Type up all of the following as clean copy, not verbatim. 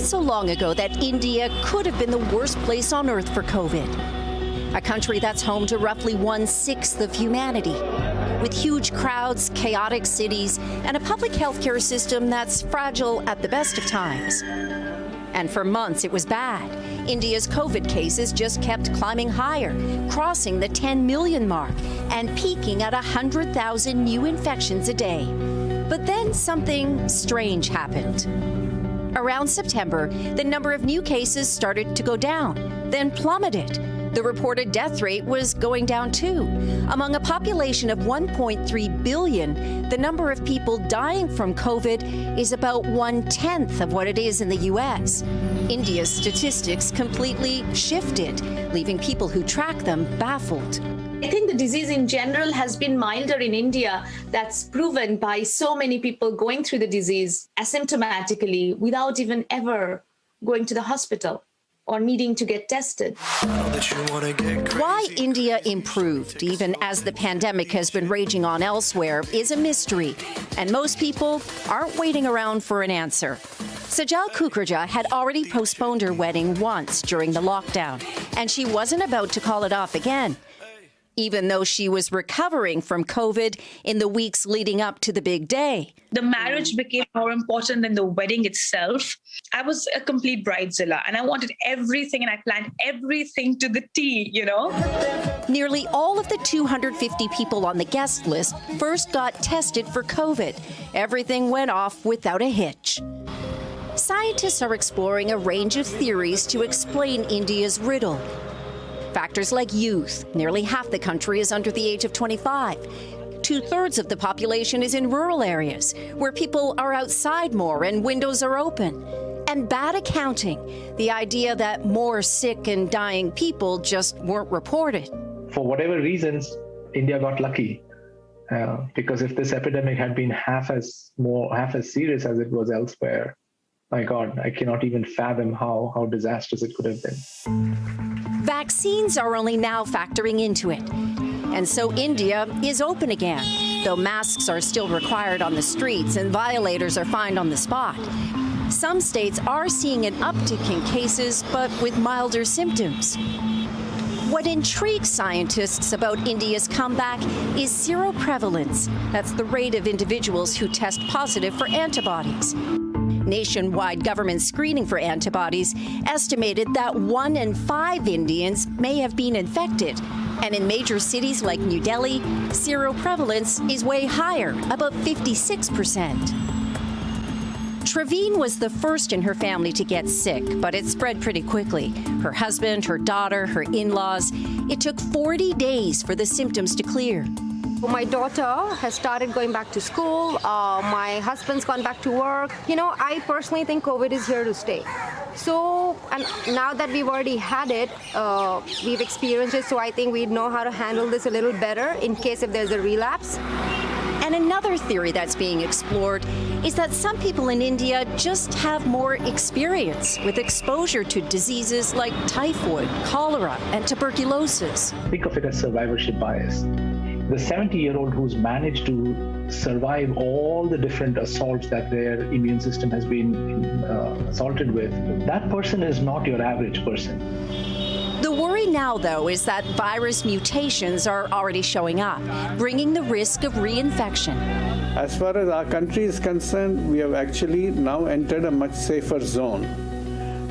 so long ago that India could have been the worst place on earth for COVID. A country that's home to roughly 1/6 of humanity, with huge crowds, chaotic cities, and a public health care system that's fragile at the best of times. And for months, it was bad. India's COVID cases just kept climbing higher, crossing the 10 million mark and peaking at 100,000 new infections a day. But then something strange happened. Around September, the number of new cases started to go down, then plummeted. The reported death rate was going down too. Among a population of 1.3 billion, the number of people dying from COVID is about 1/10 of what it is in the U.S. India's statistics completely shifted, leaving people who track them baffled. I think the disease in general has been milder in India. That's proven by so many people going through the disease asymptomatically without even ever going to the hospital or needing to get tested. Why India improved, even as the pandemic has been raging on elsewhere, is a mystery, and most people aren't waiting around for an answer. SEJAL KUKREJA had already postponed her wedding once during the lockdown, and she wasn't about to call it off again, even though she was recovering from COVID in the weeks leading up to the big day. The marriage became more important than the wedding itself. I was a complete bridezilla, and I wanted everything, and I planned everything to the T, you know? Nearly all of the 250 people on the guest list first got tested for COVID. Everything went off without a hitch. Scientists are exploring a range of theories to explain India's riddle. Factors like youth. Nearly half the country is under the age of 25. 2/3 of the population is in rural areas, where people are outside more and windows are open. And bad accounting, the idea that more sick and dying people just weren't reported. For whatever reasons, India got lucky. Because if this epidemic had been half as serious as it was elsewhere, my God, I cannot even fathom how disastrous it could have been. Vaccines are only now factoring into it. And so India is open again, though masks are still required on the streets and violators are fined on the spot. Some states are seeing an uptick in cases, but with milder symptoms. What intrigues scientists about India's comeback is seroprevalence. That's the rate of individuals who test positive for antibodies. Nationwide government screening for antibodies estimated that 1 in 5 Indians may have been infected. And in major cities like New Delhi, seroprevalence is way higher, about 56%. Traveen was the first in her family to get sick, but it spread pretty quickly. Her husband, her daughter, her in-laws. It took 40 days for the symptoms to clear. My daughter has started going back to school. My husband's gone back to work. You know, I personally think COVID is here to stay. So, and now that we've already had it, we've experienced it, so I think we know how to handle this a little better in case if there's a relapse. And another theory that's being explored is that some people in India just have more experience with exposure to diseases like typhoid, cholera, and tuberculosis. Think of it as survivorship bias. The 70-year-old who's managed to survive all the different assaults that their immune system has been assaulted with, that person is not your average person. The worry now, though, is that virus mutations are already showing up, bringing the risk of reinfection. As far as our country is concerned, we have actually now entered a much safer zone.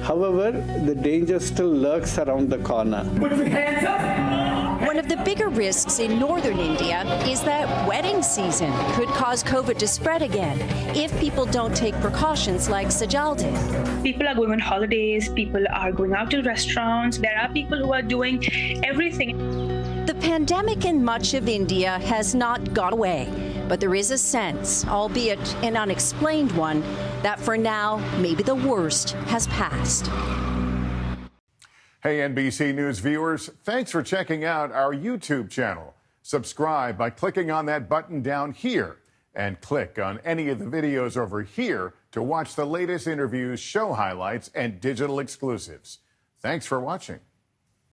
However, the danger still lurks around the corner. Put your hands up! One of the bigger risks in northern India is that wedding season could cause COVID to spread again if people don't take precautions like SEJAL did. People are going on holidays, people are going out to restaurants, there are people who are doing everything. The pandemic in much of India has not gone away, but there is a sense, albeit an unexplained one, that for now, maybe the worst has passed. Hey, NBC News viewers, thanks for checking out our YouTube channel. Subscribe by clicking on that button down here and click on any of the videos over here to watch the latest interviews, show highlights, and digital exclusives. Thanks for watching.